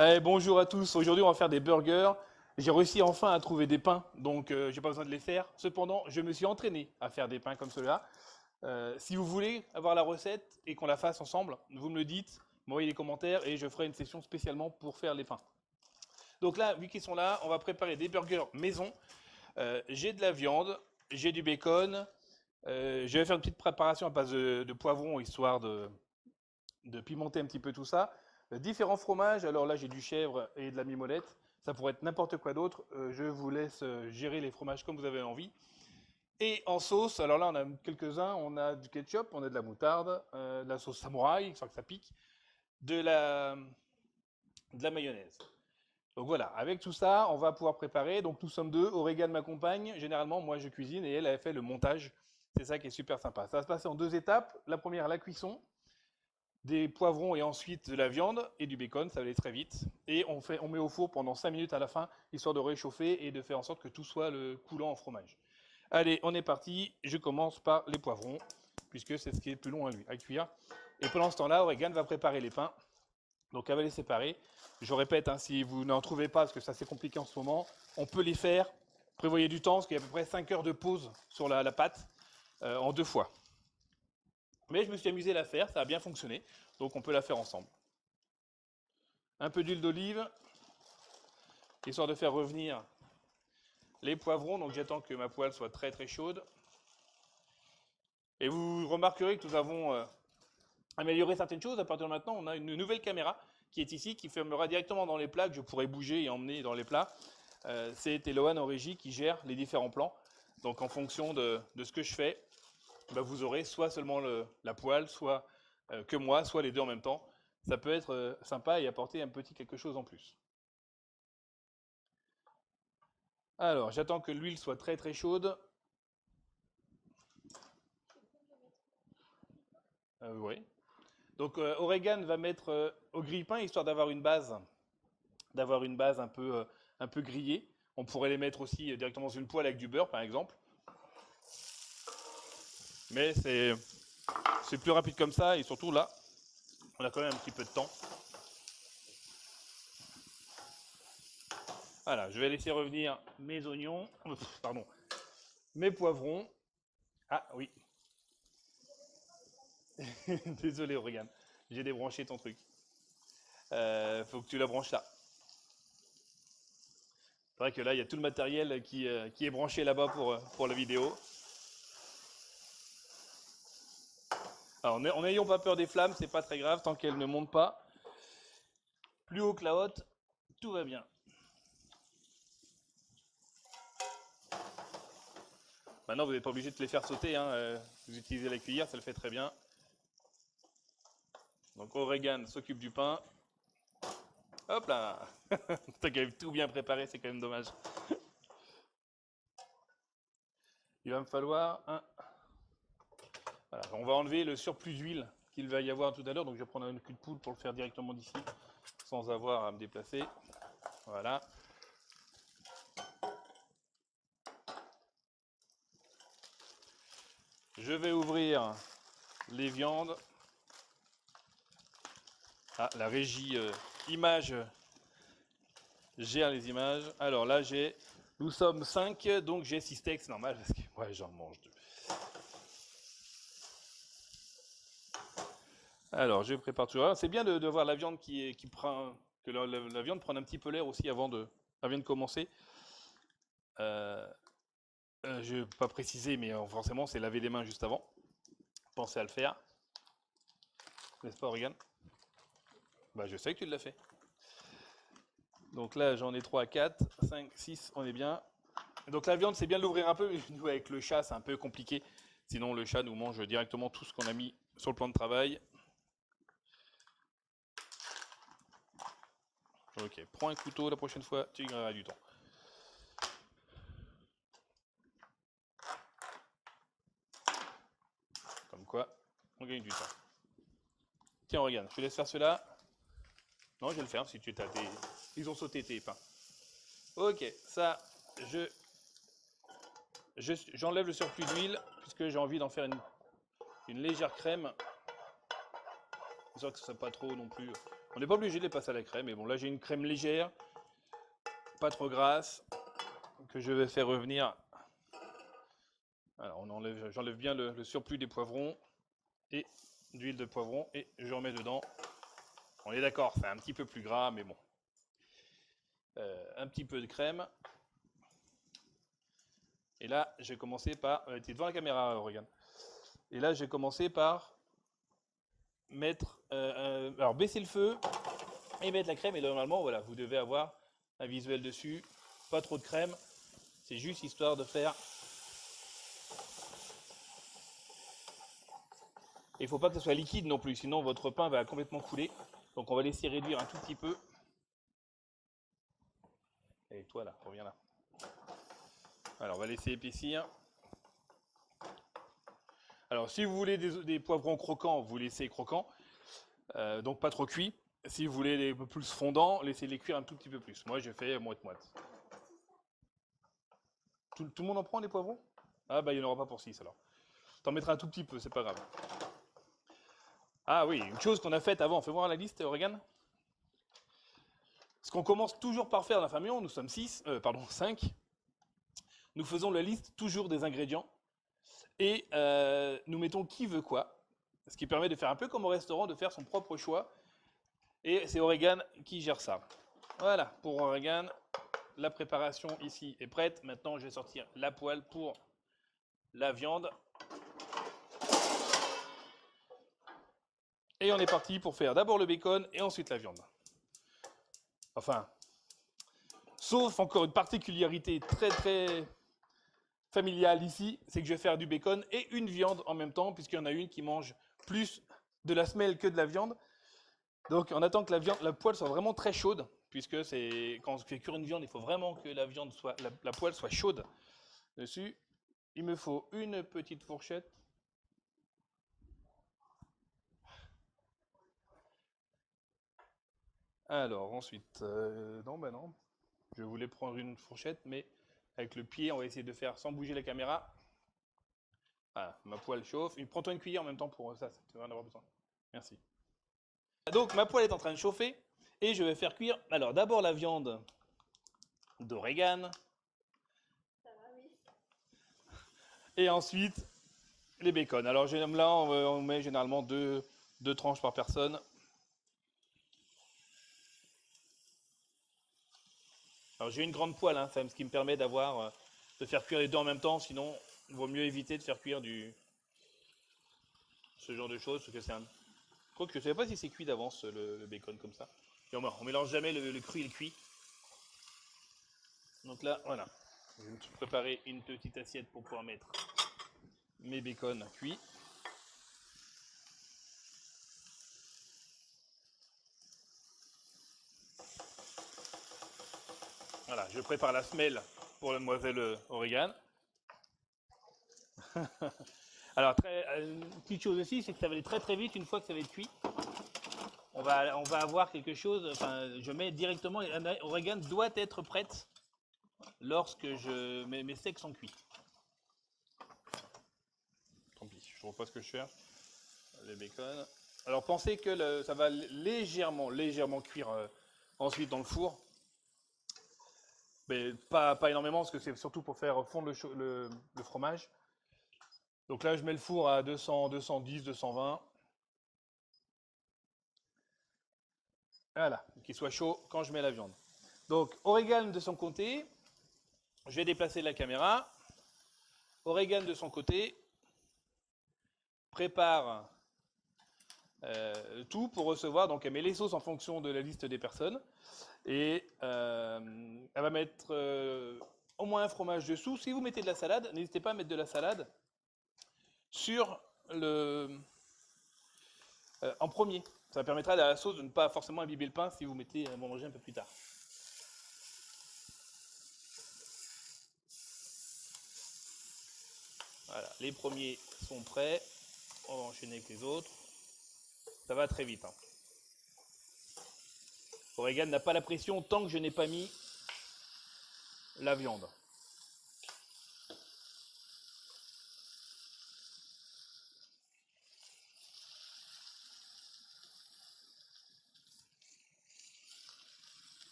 Allez, bonjour à tous. Aujourd'hui, on va faire des burgers. J'ai réussi enfin à trouver des pains, donc j'ai pas besoin de les faire. Cependant, je me suis entraîné à faire des pains comme cela. Si vous voulez avoir la recette et qu'on la fasse ensemble, vous me le dites, m'envoyez les commentaires et je ferai une session spécialement pour faire les pains. Donc là, vu qu'ils sont là, on va préparer des burgers maison. J'ai de la viande, j'ai du bacon. Je vais faire une petite préparation à base de poivrons, histoire de pimenter un petit peu tout ça. Différents fromages, alors là j'ai du chèvre et de la mimolette, ça pourrait être n'importe quoi d'autre, je vous laisse gérer les fromages comme vous avez envie. Et en sauce, alors là on a quelques-uns, on a du ketchup, on a de la moutarde, de la sauce samouraï, sans que ça pique, de la mayonnaise. Donc voilà, avec tout ça, on va pouvoir préparer. Donc nous sommes deux, Aurégane m'accompagne, généralement moi je cuisine et elle fait le montage. C'est ça qui est super sympa. Ça va se passer en deux étapes. La première, la cuisson, des poivrons et ensuite de la viande et du bacon, ça va aller très vite. Et on met au four pendant 5 minutes à la fin, histoire de réchauffer et de faire en sorte que tout soit coulant en fromage. Allez, on est parti. Je commence par les poivrons, puisque c'est ce qui est le plus long à cuire. Et pendant ce temps-là, Aurégane va préparer les pains. Donc elle va les séparer. Je répète, hein, si vous n'en trouvez pas, parce que ça c'est compliqué en ce moment, on peut les faire. Prévoyez du temps, parce qu'il y a à peu près 5 heures de pause sur la pâte en deux fois. Mais je me suis amusé à la faire, ça a bien fonctionné, donc on peut la faire ensemble. Un peu d'huile d'olive, histoire de faire revenir les poivrons, donc j'attends que ma poêle soit très très chaude. Et vous remarquerez que nous avons amélioré certaines choses. À partir de maintenant, on a une nouvelle caméra qui est ici, qui fermera directement dans les plats, que je pourrai bouger et emmener dans les plats. C'est Elohan en régie qui gère les différents plans. Donc en fonction de ce que je fais, vous aurez soit seulement la poêle, soit que moi, soit les deux en même temps. Ça peut être sympa et apporter un petit quelque chose en plus. Alors, j'attends que l'huile soit très très chaude. Oui. Donc, Aurégane va mettre au grille-pain, histoire d'avoir une base un peu grillée. On pourrait les mettre aussi directement sur une poêle avec du beurre, par exemple. Mais c'est plus rapide comme ça, et surtout là, on a quand même un petit peu de temps. Voilà, je vais laisser revenir mes oignons, pardon, mes poivrons. Ah oui, désolé Aurégane, j'ai débranché ton truc. Faut que tu la branches là. C'est vrai que là, il y a tout le matériel qui est branché là-bas pour la vidéo. Alors, n'ayons pas peur des flammes, c'est pas très grave tant qu'elles ne montent pas plus haut que la haute, tout va bien. Maintenant, vous n'êtes pas obligé de les faire sauter, hein. Vous utilisez la cuillère, ça le fait très bien. Donc, Aurégane s'occupe du pain. Hop là. T'as quand même tout bien préparé, c'est quand même dommage. Il va me falloir un... Voilà, on va enlever le surplus d'huile qu'il va y avoir tout à l'heure. Donc, je vais prendre un cul de poule pour le faire directement d'ici, sans avoir à me déplacer. Voilà. Je vais ouvrir les viandes. Ah, la régie image gère les images. Alors là, nous sommes 5, donc j'ai 6 steaks, c'est normal, parce que ouais, j'en mange 2. Alors, je prépare tout ça. C'est bien de voir la viande qui prend, que la viande prenne un petit peu l'air aussi avant de commencer. Je ne vais pas préciser, mais forcément, c'est laver les mains juste avant. Pensez à le faire. N'est-ce pas, Aurégane? Bah, je sais que tu l'as fait. Donc là, j'en ai 3, 4, 5, 6, on est bien. Donc la viande, c'est bien de l'ouvrir un peu. Nous, avec le chat, c'est un peu compliqué. Sinon, le chat nous mange directement tout ce qu'on a mis sur le plan de travail. Ok, prends un couteau la prochaine fois, tu gagneras du temps. Comme quoi, on gagne du temps. Tiens, regarde, je te laisse faire cela. Non, je vais le faire si tu as tes... Ils ont sauté tes pains. Ok, ça, j'enlève le surplus d'huile puisque j'ai envie d'en faire une légère crème. C'est sûr que ce ne soit pas trop non plus. On n'est pas obligé de les passer à la crème, mais bon, là j'ai une crème légère, pas trop grasse, que je vais faire revenir. Alors j'enlève bien le surplus des poivrons et d'huile de poivron et je remets dedans. On est d'accord, c'est un petit peu plus gras, mais bon. Un petit peu de crème. Et là, j'ai commencé par... tu es devant la caméra, Regan. Et là, j'ai commencé par mettre... alors, baisser le feu et mettre la crème. Et normalement, voilà, vous devez avoir un visuel dessus. Pas trop de crème. C'est juste histoire de faire... Il ne faut pas que ce soit liquide non plus, sinon votre pain va complètement couler. Donc, on va laisser réduire un tout petit peu. Et toi, là, reviens là. Alors, on va laisser épaissir. Alors, si vous voulez des poivrons croquants, vous laissez croquants. Donc, pas trop cuits. Si vous voulez les un peu plus fondants, laissez-les cuire un tout petit peu plus. Moi, je fais moite-moite. Tout le monde en prend des poivrons? Ah, bah, il n'y en aura pas pour 6 alors. T'en mettras un tout petit peu, c'est pas grave. Ah oui, une chose qu'on a faite avant. Fais voir la liste, Regan. Ce qu'on commence toujours par faire dans la famille, nous sommes 5. Nous faisons la liste toujours des ingrédients. Et nous mettons qui veut quoi. Ce qui permet de faire un peu comme au restaurant, de faire son propre choix. Et c'est Regan qui gère ça. Voilà, pour Regan, la préparation ici est prête. Maintenant, je vais sortir la poêle pour la viande. Et on est parti pour faire d'abord le bacon et ensuite la viande. Enfin, sauf encore une particularité très très familiale ici, c'est que je vais faire du bacon et une viande en même temps, puisqu'il y en a une qui mange plus de la semelle que de la viande. Donc on attend que la poêle soit vraiment très chaude, puisque c'est quand on fait cuire une viande, il faut vraiment que la poêle soit chaude dessus. Il me faut une petite fourchette. Alors ensuite, non, je voulais prendre une fourchette, mais avec le pied, on va essayer de faire sans bouger la caméra. Voilà, ma poêle chauffe. Prends-toi une cuillère en même temps pour ça, tu vas en avoir besoin. Merci. Donc ma poêle est en train de chauffer et je vais faire cuire. Alors d'abord la viande d'Oregan. Ça va, oui. Et ensuite les bacon. Alors là, on met généralement deux tranches par personne. Alors j'ai une grande poêle, hein, ce qui me permet de faire cuire les deux en même temps. Sinon, il vaut mieux éviter de faire cuire ce genre de choses, parce que c'est un. Quoique je ne savais pas si c'est cuit d'avance le bacon comme ça. Et on mélange jamais le cru et le cuit. Donc là, voilà. Je vais me préparer une petite assiette pour pouvoir mettre mes bacons cuits. Voilà, je prépare la semelle pour la demoiselle Oregan. Alors, une petite chose aussi, c'est que ça va aller très très vite une fois que ça va être cuit. On va avoir quelque chose, enfin, je mets directement, Oregan doit être prête lorsque mes steaks sont cuits. Tant pis, je ne trouve pas ce que je cherche. Les bacon. Alors, pensez que ça va légèrement cuire ensuite dans le four. Mais pas énormément, parce que c'est surtout pour faire fondre le fromage. Donc là, je mets le four à 200, 210, 220. Voilà, qu'il soit chaud quand je mets la viande. Donc, Oregan de son côté, je vais déplacer la caméra. Oregan de son côté prépare tout pour recevoir. Donc, elle met les sauces en fonction de la liste des personnes. Et elle va mettre au moins un fromage dessous. Si vous mettez de la salade, n'hésitez pas à mettre de la salade sur en premier. Ça permettra à la sauce de ne pas forcément imbiber le pain si vous mettez à manger un peu plus tard. Voilà, les premiers sont prêts. On va enchaîner avec les autres. Ça va très vite. Hein. Oregan n'a pas la pression tant que je n'ai pas mis la viande.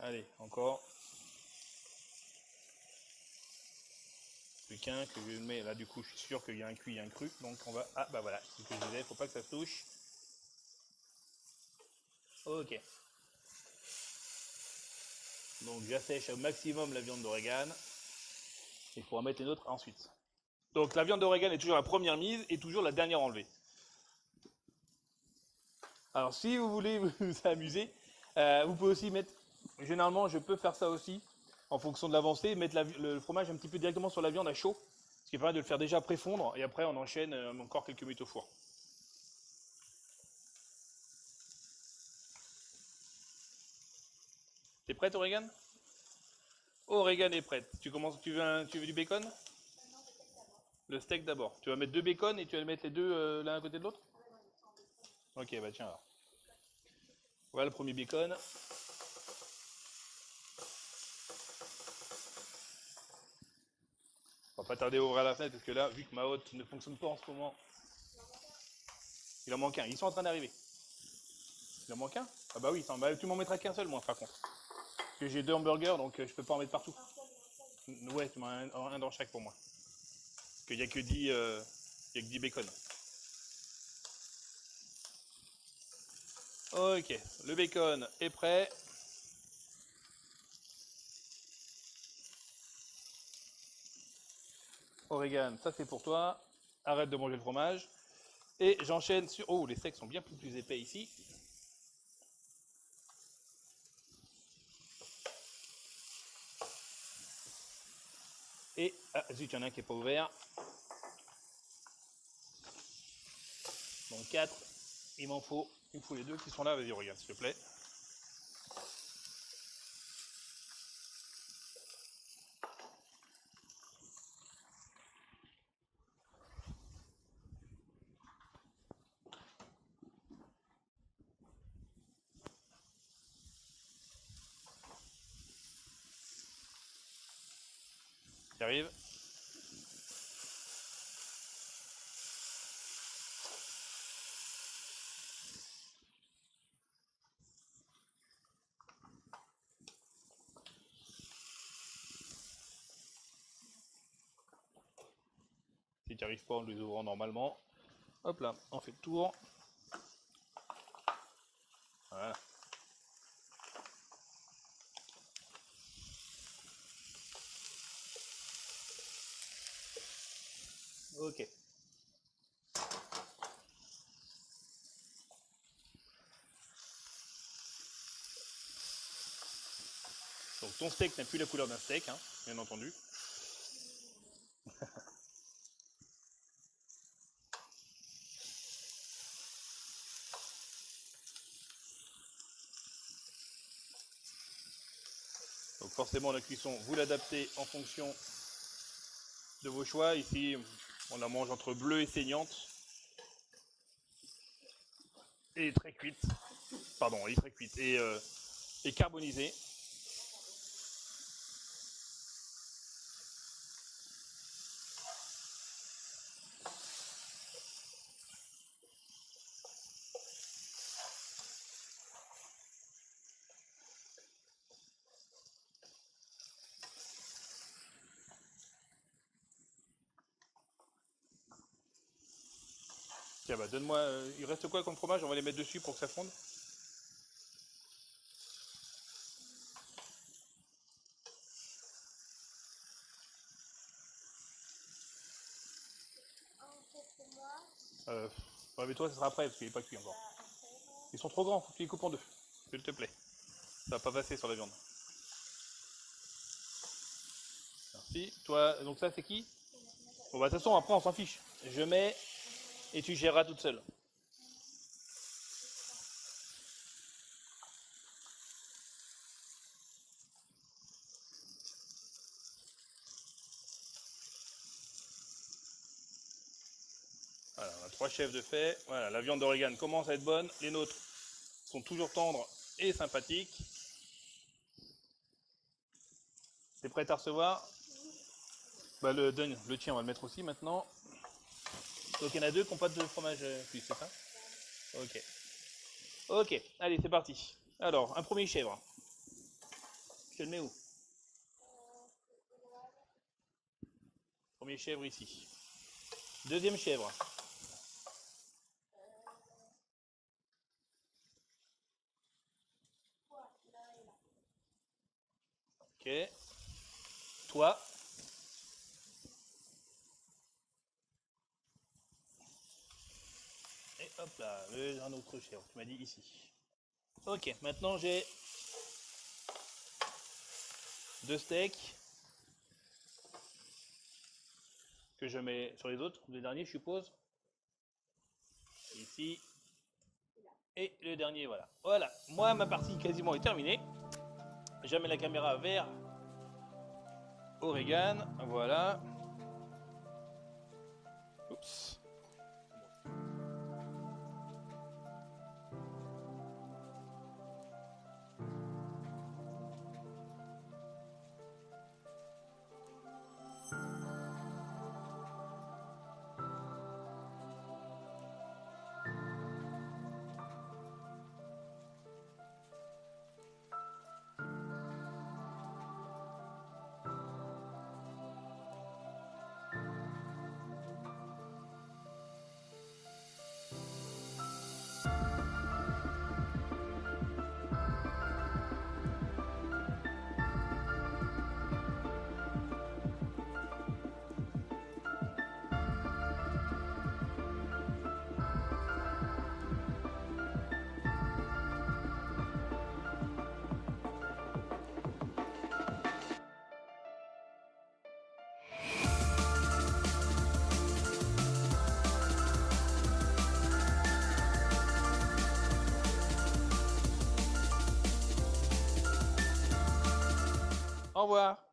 Allez, encore. Plus qu'un que je mets là, du coup, je suis sûr qu'il y a un cuit et un cru. Donc on va. Ah bah voilà, c'est ce que je disais, faut pas que ça se touche. Ok. Donc j'assèche au maximum la viande d'origan. Il faut en mettre une autre ensuite. Donc la viande d'origan est toujours la première mise et toujours la dernière enlevée. Alors si vous voulez vous amuser, vous pouvez aussi mettre, généralement je peux faire ça aussi, en fonction de l'avancée, mettre le fromage un petit peu directement sur la viande à chaud, ce qui permet de le faire déjà préfondre et après on enchaîne encore quelques minutes au four. T'es prête, Origan? Origan est prête. Tu veux du bacon? Non, peut-être d'abord. Le steak d'abord. Tu vas mettre deux bacon et tu vas mettre les deux l'un à côté de l'autre? Ah ouais, non, il est pas en bacon. Ok, bah tiens alors. Voilà le premier bacon. On va pas tarder à ouvrir la fenêtre parce que là, vu que ma hotte ne fonctionne pas en ce moment, il en manque un. Ils sont en train d'arriver. Il en manque un? Ah bah oui, bah, tu m'en mettras qu'un seul moi par contre. Parce que j'ai deux hamburgers donc je peux pas en mettre partout. Un seul. Ouais, tu m'en as un dans chaque pour moi. Parce qu'il n'y a que 10, il y a que 10 bacon. Ok, le bacon est prêt. Origan, ça c'est pour toi. Arrête de manger le fromage. Et j'enchaîne sur... Oh, les steaks sont bien plus épais ici. Et... Ah, zut, il y en a un qui n'est pas ouvert. Donc 4. Il me faut les deux qui sont là. Vas-y, regarde, s'il te plaît. Qui arrive. Si tu n'y arrives pas en les ouvrant normalement. Hop là, on fait le tour. Voilà. Ok. Donc ton steak n'a plus la couleur d'un steak, hein, bien entendu. Donc forcément la cuisson, vous l'adaptez en fonction de vos choix. Ici, on la mange entre bleue et saignante. Et très cuite. Pardon, et très cuite. Et carbonisée. Tiens, bah donne-moi. Il reste quoi comme fromage? On va les mettre dessus pour que ça fonde. Un fait pour moi. Ouais, mais toi, ça sera après parce qu'il n'est pas cuit encore. Après, non. Ils sont trop grands, faut que tu les coupes en deux. S'il te plaît. Ça va pas passer sur la viande. Merci. Toi, donc ça, c'est qui? Bon, bah, de toute façon, après, on s'en fiche. Je mets et tu géreras toute seule. Voilà, on a 3 chefs de fait. Voilà, la viande d'origan commence à être bonne. Les nôtres sont toujours tendres et sympathiques. T'es prête à recevoir? Bah, le tien, on va le mettre aussi maintenant. Donc il y en a deux qui n'ont pas de fromage cuit, c'est ça? Ok. Ok, allez, c'est parti. Alors, un premier chèvre. Je le mets où? Premier chèvre ici. Deuxième chèvre. Ok. Toi. Et hop là, un autre chèvre. Tu m'as dit ici. Ok, maintenant j'ai 2 steaks que je mets sur les autres, les derniers je suppose. Ici. Et le dernier, voilà. Voilà, moi ma partie quasiment est terminée. J'amène la caméra vers Oregon, voilà. Oups. Au revoir.